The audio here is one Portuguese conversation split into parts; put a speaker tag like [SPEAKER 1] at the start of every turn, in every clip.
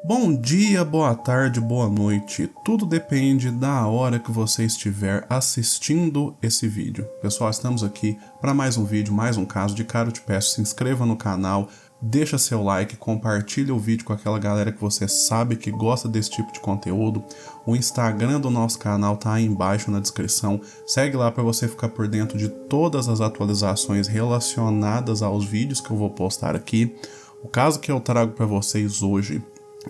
[SPEAKER 1] Bom dia, boa tarde, boa noite. Tudo depende da hora que você estiver assistindo esse vídeo. Pessoal, estamos aqui para mais um vídeo, mais um caso. De cara eu te peço, se inscreva no canal, deixa seu like, compartilha o vídeo com aquela galera que você sabe que gosta desse tipo de conteúdo. O Instagram do nosso canal tá aí embaixo na descrição. Segue lá para você ficar por dentro de todas as atualizações relacionadas aos vídeos que eu vou postar aqui. O caso que eu trago para vocês hoje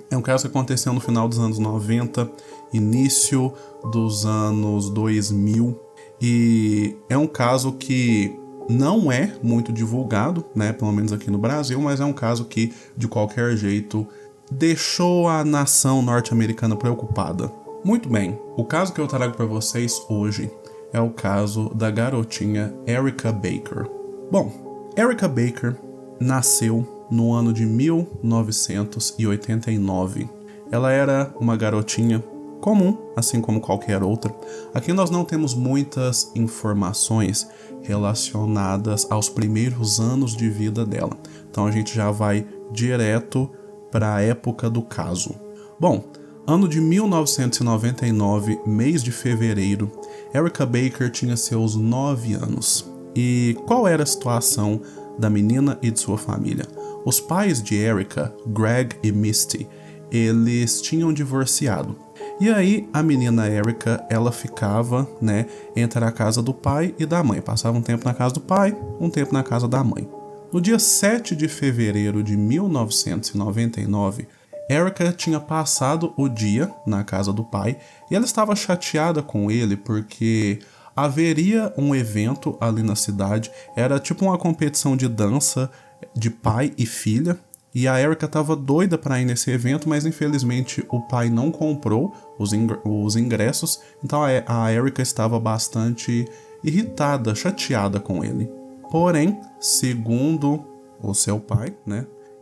[SPEAKER 1] é um caso que aconteceu no final dos anos 90, início dos anos 2000, e é um caso que não é muito divulgado, né, pelo menos aqui no Brasil, mas é um caso que, de qualquer jeito, deixou a nação norte-americana preocupada. Muito bem, o caso que eu trago para vocês hoje é o caso da garotinha Erica Baker. Bom, Erica Baker nasceu no ano de 1989. Ela era uma garotinha comum, assim como qualquer outra. Aqui nós não temos muitas informações relacionadas aos primeiros anos de vida dela. Então a gente já vai direto para a época do caso. Bom, ano de 1999, mês de fevereiro, Erica Baker tinha seus 9 anos. E qual era a situação da menina e de sua família? Os pais de Erica, Greg e Misty, eles tinham divorciado. E aí a menina Erica, ela ficava, entre a casa do pai e da mãe. Passava um tempo na casa do pai, um tempo na casa da mãe. No dia 7 de fevereiro de 1999, Erica tinha passado o dia na casa do pai e ela estava chateada com ele porque haveria um evento ali na cidade. Era tipo uma competição de dança de pai e filha, e a Erica estava doida para ir nesse evento, mas infelizmente o pai não comprou os ingressos, então a Erica estava bastante irritada, chateada com ele. Porém, segundo o seu pai,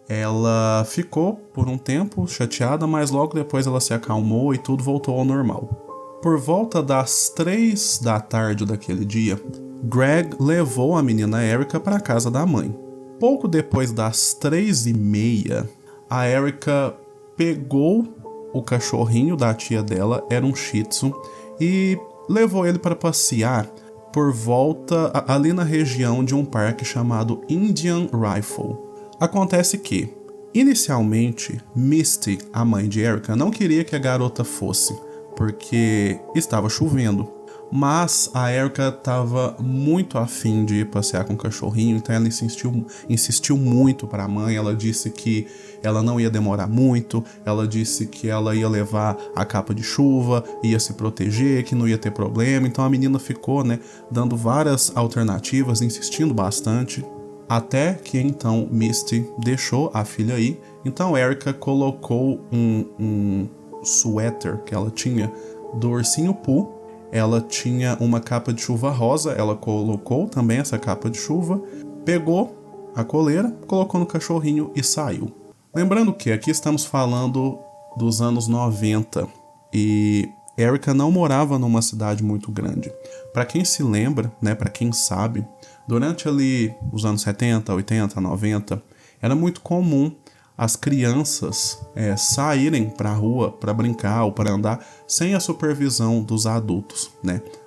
[SPEAKER 1] ela ficou por um tempo chateada, mas logo depois ela se acalmou e tudo voltou ao normal. Por volta das 3 da tarde daquele dia, Greg levou a menina Erica para a casa da mãe. Pouco depois das 3h30, a Erica pegou o cachorrinho da tia dela, era um Shih Tzu, e levou ele para passear por volta ali na região de um parque chamado Indian Rifle. Acontece que, inicialmente, Misty, a mãe de Erica, não queria que a garota fosse, porque estava chovendo. Mas a Erica estava muito afim de ir passear com o cachorrinho, então ela insistiu muito para a mãe. Ela disse que ela não ia demorar muito, ela disse que ela ia levar a capa de chuva, ia se proteger, que não ia ter problema. Então a menina ficou, dando várias alternativas, insistindo bastante, até que então Misty deixou a filha ir. Então Erica colocou um suéter que ela tinha do ursinho Pooh. Ela tinha uma capa de chuva rosa, ela colocou também essa capa de chuva, pegou a coleira, colocou no cachorrinho e saiu. Lembrando que aqui estamos falando dos anos 90 e Erica não morava numa cidade muito grande. Para quem se lembra, para quem sabe, durante ali os anos 70, 80, 90, era muito comum as crianças saírem para a rua para brincar ou para andar sem a supervisão dos adultos,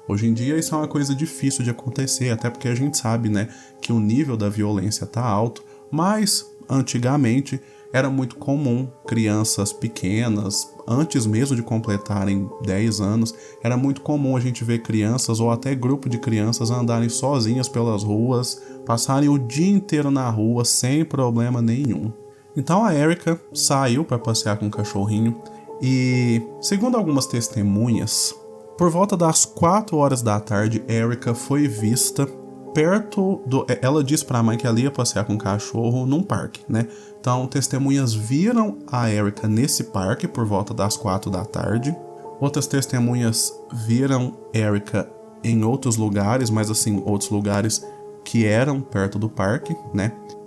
[SPEAKER 1] Hoje em dia isso é uma coisa difícil de acontecer, até porque a gente sabe, que o nível da violência tá alto, mas antigamente era muito comum crianças pequenas, antes mesmo de completarem 10 anos, era muito comum a gente ver crianças ou até grupo de crianças andarem sozinhas pelas ruas, passarem o dia inteiro na rua sem problema nenhum. Então a Erica saiu para passear com o cachorrinho e, segundo algumas testemunhas, por volta das 4 horas da tarde, Erica foi vista perto do... Ela disse para a mãe que ela ia passear com o cachorro num parque, Então testemunhas viram a Erica nesse parque por volta das 4 da tarde. Outras testemunhas viram Erica em outros lugares, mas assim, outros lugares que eram perto do parque,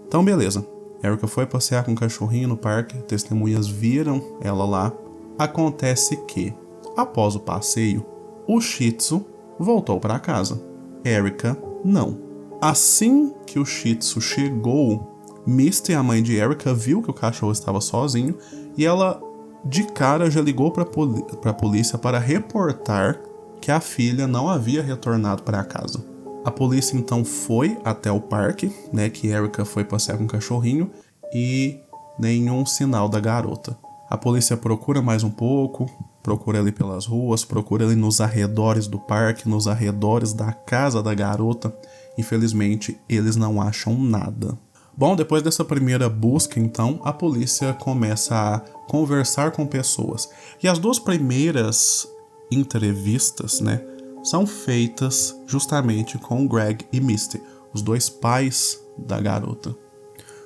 [SPEAKER 1] Então beleza. Erica foi passear com o cachorrinho no parque, testemunhas viram ela lá. Acontece que, após o passeio, o Shih Tzu voltou para casa. Erica não. Assim que o Shih Tzu chegou, Misty, a mãe de Erica, viu que o cachorro estava sozinho e ela de cara já ligou para a polícia para reportar que a filha não havia retornado para casa. A polícia então foi até o parque, né, que Erica foi passear com o cachorrinho, e nenhum sinal da garota. A polícia procura mais um pouco, procura ali pelas ruas, procura ali nos arredores do parque, nos arredores da casa da garota. Infelizmente, eles não acham nada. Bom, depois dessa primeira busca, então, a polícia começa a conversar com pessoas. E as duas primeiras entrevistas, né, são feitas justamente com Greg e Misty, os dois pais da garota.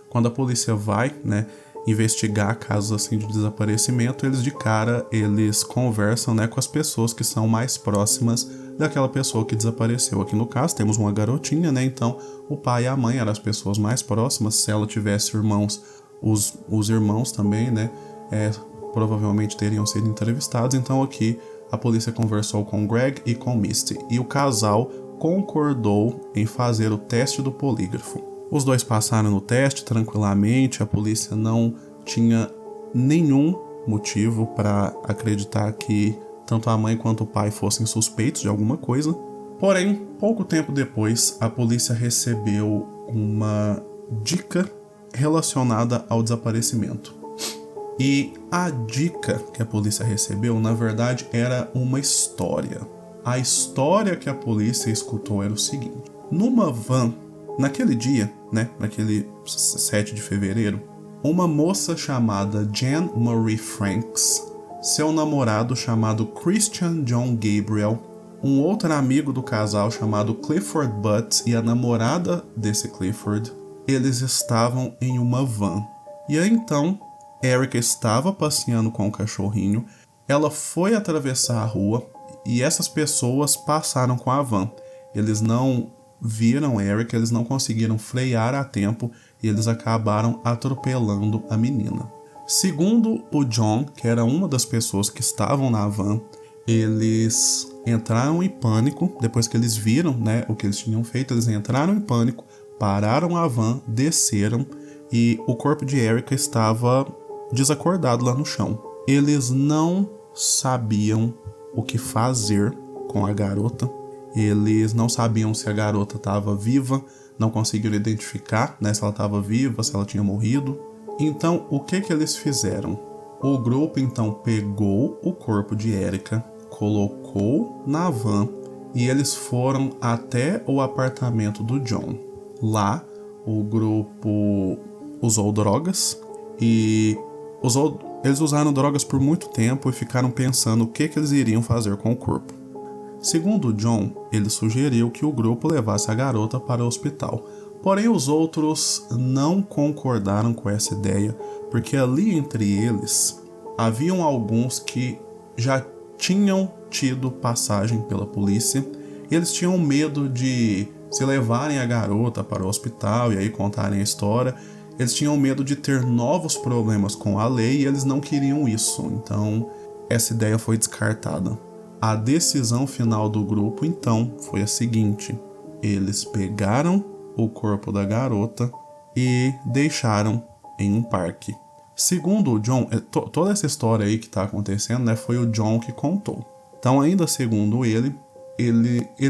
[SPEAKER 1] Quando a polícia vai, né, investigar casos assim de desaparecimento, eles conversam, né, com as pessoas que são mais próximas daquela pessoa que desapareceu. Aqui no caso temos uma garotinha, né, então o pai e a mãe eram as pessoas mais próximas. Se ela tivesse irmãos, os irmãos também, né, provavelmente teriam sido entrevistados. Então aqui a polícia conversou com Greg e com Misty, e o casal concordou em fazer o teste do polígrafo. Os dois passaram no teste tranquilamente, a polícia não tinha nenhum motivo para acreditar que tanto a mãe quanto o pai fossem suspeitos de alguma coisa. Porém, pouco tempo depois, a polícia recebeu uma dica relacionada ao desaparecimento. E a dica que a polícia recebeu, na verdade, era uma história. A história que a polícia escutou era o seguinte: numa van, naquele dia, né, naquele 7 de fevereiro, uma moça chamada Jan Marie Franks, seu namorado chamado Christian John Gabriel, um outro amigo do casal chamado Clifford Butts e a namorada desse Clifford, eles estavam em uma van. E aí então, Erica estava passeando com o cachorrinho, ela foi atravessar a rua e essas pessoas passaram com a van. Eles não viram Erica, eles não conseguiram frear a tempo e eles acabaram atropelando a menina. Segundo o John, que era uma das pessoas que estavam na van, eles entraram em pânico. Depois que eles viram, né, o que eles tinham feito, eles entraram em pânico, pararam a van, desceram e o corpo de Erica estava desacordado lá no chão. Eles não sabiam o que fazer com a garota. Eles não sabiam se a garota estava viva, não conseguiram identificar, né, se ela estava viva, se ela tinha morrido. Então, o que eles fizeram? O grupo, então, pegou o corpo de Erica, colocou na van e eles foram até o apartamento do John. Lá, o grupo usou drogas e eles usaram drogas por muito tempo e ficaram pensando o que eles iriam fazer com o corpo. Segundo o John, ele sugeriu que o grupo levasse a garota para o hospital. Porém, os outros não concordaram com essa ideia, porque ali entre eles, haviam alguns que já tinham tido passagem pela polícia, e eles tinham medo de se levarem a garota para o hospital e aí contarem a história. Eles tinham medo de ter novos problemas com a lei e eles não queriam isso, então essa ideia foi descartada. A decisão final do grupo, então, foi a seguinte: eles pegaram o corpo da garota e deixaram em um parque. Segundo o John, toda essa história aí que está acontecendo, né, foi o John que contou. Então, ainda segundo ele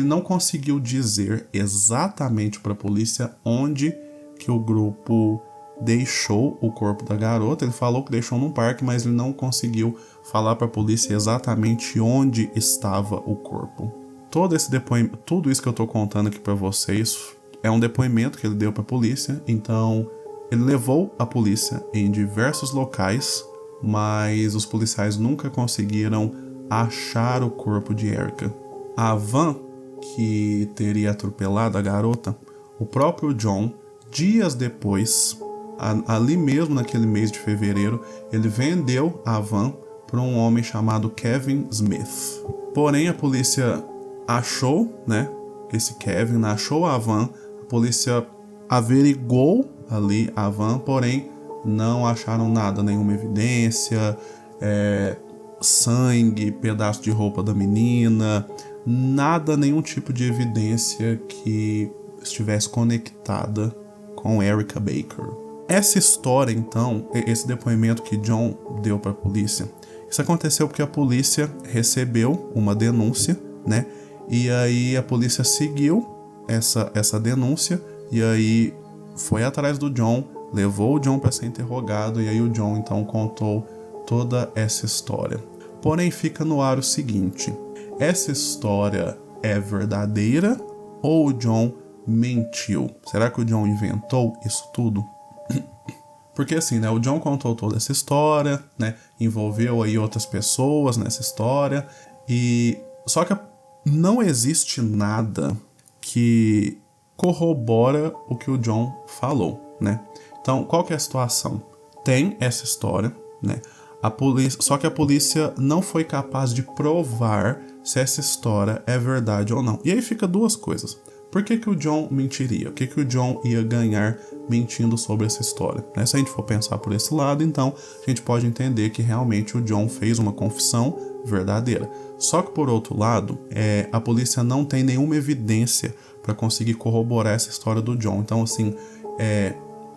[SPEAKER 1] não conseguiu dizer exatamente para a polícia onde que o grupo deixou o corpo da garota. Ele falou que deixou num parque, mas ele não conseguiu falar para a polícia exatamente onde estava o corpo. Todo esse depoimento, tudo isso que eu estou contando aqui para vocês é um depoimento que ele deu para a polícia. Então, ele levou a polícia em diversos locais, mas os policiais nunca conseguiram achar o corpo de Erica. A van que teria atropelado a garota, o próprio John, dias depois, ali mesmo naquele mês de fevereiro, ele vendeu a van para um homem chamado Kevin Smith. Porém, a polícia achou, né, esse Kevin, achou a van, a polícia averigou ali a van, porém não acharam nada, nenhuma evidência, sangue, pedaço de roupa da menina, nada, nenhum tipo de evidência que estivesse conectada com Erica Baker. Essa história, então, esse depoimento que John deu para a polícia, isso aconteceu porque a polícia recebeu uma denúncia, né? E aí a polícia seguiu essa denúncia e aí foi atrás do John, levou o John para ser interrogado e aí o John então contou toda essa história. Porém, fica no ar o seguinte: essa história é verdadeira ou o John mentiu? Será que o John inventou isso tudo? Porque assim, né, o John contou toda essa história, né, envolveu aí outras pessoas nessa história, e só que não existe nada que corrobora o que o John falou, né? Então, qual que é a situação? Tem essa história, né? Só que a polícia não foi capaz de provar se essa história é verdade ou não. E aí fica duas coisas. Por que o John mentiria? O que o John ia ganhar mentindo sobre essa história? Se a gente for pensar por esse lado, então a gente pode entender que realmente o John fez uma confissão verdadeira. Só que por outro lado, a polícia não tem nenhuma evidência para conseguir corroborar essa história do John. Então assim,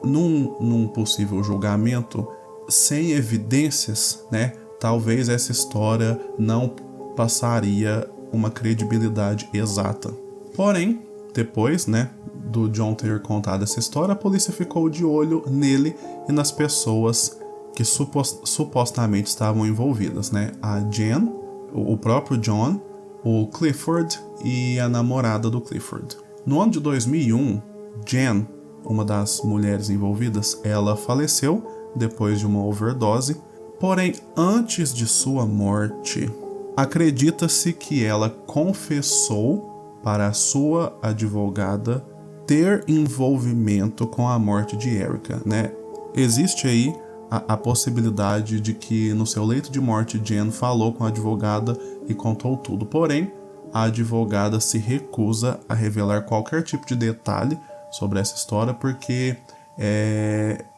[SPEAKER 1] num possível julgamento, sem evidências, né, talvez essa história não passaria uma credibilidade exata. Porém, depois, né, do John ter contado essa história, a polícia ficou de olho nele e nas pessoas que supostamente estavam envolvidas, né? A Jen, o próprio John, o Clifford e a namorada do Clifford. No ano de 2001, Jen, uma das mulheres envolvidas, ela faleceu depois de uma overdose. Porém, antes de sua morte, acredita-se que ela confessou para a sua advogada ter envolvimento com a morte de Erica, né? Existe aí a possibilidade de que no seu leito de morte Jen falou com a advogada e contou tudo. Porém, a advogada se recusa a revelar qualquer tipo de detalhe sobre essa história porque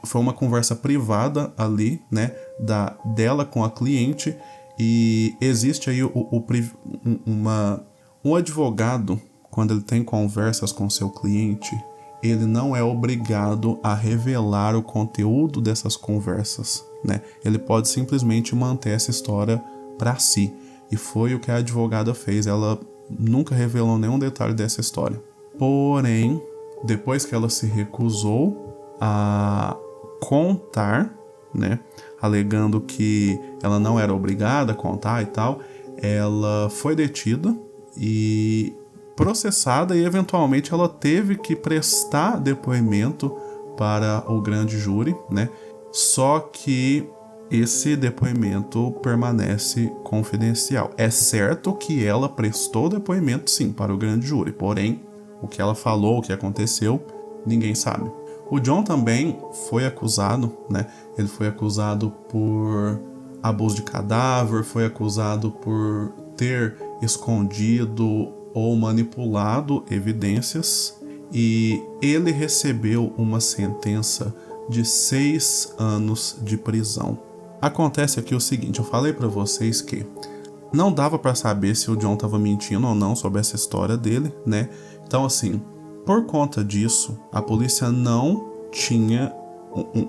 [SPEAKER 1] foi uma conversa privada ali, né, dela com a cliente, e existe aí um advogado, quando ele tem conversas com seu cliente, ele não é obrigado a revelar o conteúdo dessas conversas, né? Ele pode simplesmente manter essa história para si. E foi o que a advogada fez. Ela nunca revelou nenhum detalhe dessa história. Porém, depois que ela se recusou a contar, né, alegando que ela não era obrigada a contar e tal, ela foi detida e processada, e eventualmente ela teve que prestar depoimento para o grande júri, né? Só que esse depoimento permanece confidencial. É certo que ela prestou depoimento, sim, para o grande júri, porém, o que ela falou, o que aconteceu, ninguém sabe. O John também foi acusado, né? Ele foi acusado por abuso de cadáver, foi acusado por ter escondido ou manipulado evidências, e ele recebeu uma sentença de 6 anos de prisão. Acontece aqui o seguinte: eu falei para vocês que não dava para saber se o John estava mentindo ou não sobre essa história dele, né? Então assim, por conta disso, a polícia não tinha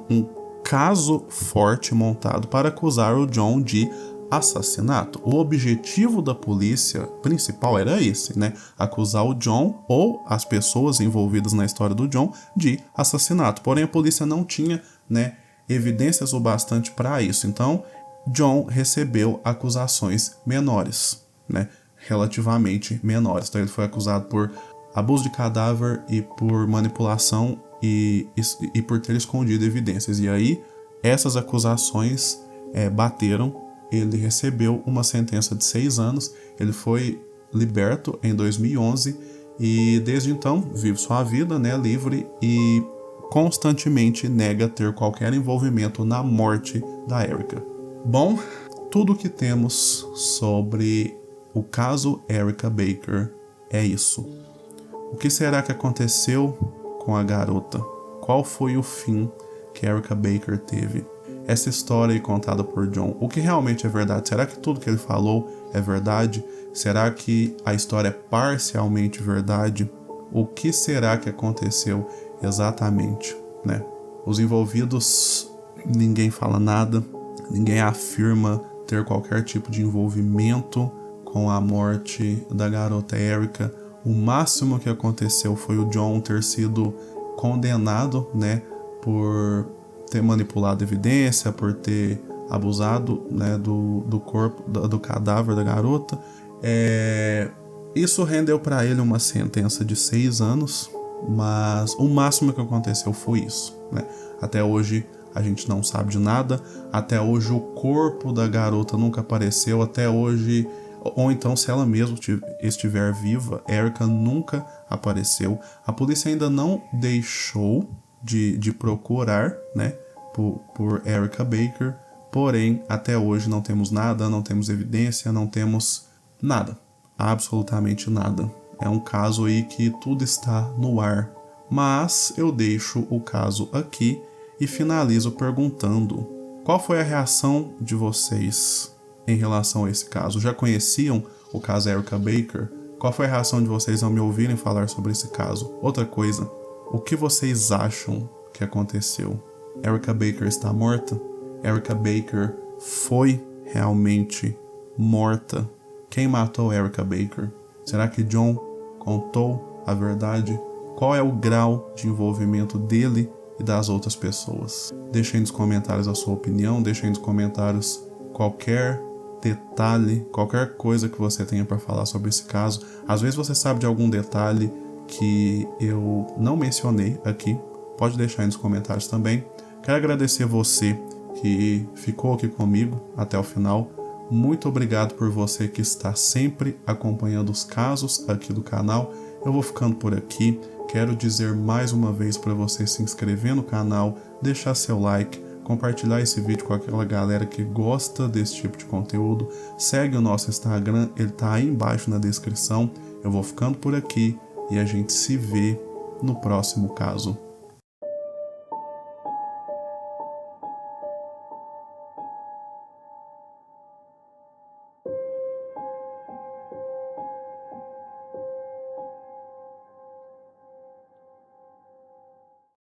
[SPEAKER 1] um caso forte montado para acusar o John de assassinato. O objetivo da polícia principal era esse, né? Acusar o John ou as pessoas envolvidas na história do John de assassinato. Porém, a polícia não tinha, né, evidências o bastante para isso. Então, John recebeu acusações menores, né? Relativamente menores. Então, ele foi acusado por abuso de cadáver e por manipulação e por ter escondido evidências. E aí, essas acusações bateram. Ele recebeu uma sentença de 6 anos, ele foi liberto em 2011 e desde então vive sua vida, né, livre, e constantemente nega ter qualquer envolvimento na morte da Erica. Bom, tudo o que temos sobre o caso Erica Baker é isso. O que será que aconteceu com a garota? Qual foi o fim que Erica Baker teve? Essa história contada por John, o que realmente é verdade? Será que tudo que ele falou é verdade? Será que a história é parcialmente verdade? O que será que aconteceu exatamente, né? Os envolvidos, ninguém fala nada, ninguém afirma ter qualquer tipo de envolvimento com a morte da garota Erica. O máximo que aconteceu foi o John ter sido condenado, né, por ter manipulado evidência, por ter abusado, né, do corpo, do cadáver da garota. Isso rendeu para ele uma sentença de 6 anos, mas o máximo que aconteceu foi isso, né? Até hoje a gente não sabe de nada, até hoje o corpo da garota nunca apareceu, até hoje, ou então se ela mesma estiver viva, Erica nunca apareceu. A polícia ainda não deixou de procurar, né, por Erica Baker, porém até hoje não temos nada, não temos evidência, não temos nada, absolutamente nada. É um caso aí que tudo está no ar, mas eu deixo o caso aqui e finalizo perguntando: qual foi a reação de vocês em relação a esse caso? Já conheciam o caso Erica Baker? Qual foi a reação de vocês ao me ouvirem falar sobre esse caso? Outra coisa, o que vocês acham que aconteceu? Erica Baker está morta? Erica Baker foi realmente morta? Quem matou Erica Baker? Será que John contou a verdade? Qual é o grau de envolvimento dele e das outras pessoas? Deixem nos comentários a sua opinião, deixem nos comentários qualquer detalhe, qualquer coisa que você tenha para falar sobre esse caso. Às vezes você sabe de algum detalhe que eu não mencionei aqui, pode deixar aí nos comentários também. Quero agradecer você que ficou aqui comigo até o final. Muito obrigado por você que está sempre acompanhando os casos aqui do canal. Eu vou ficando por aqui. Quero dizer mais uma vez para você se inscrever no canal, deixar seu like, compartilhar esse vídeo com aquela galera que gosta desse tipo de conteúdo. Segue o nosso Instagram, ele tá aí embaixo na descrição. Eu vou ficando por aqui e a gente se vê no próximo caso.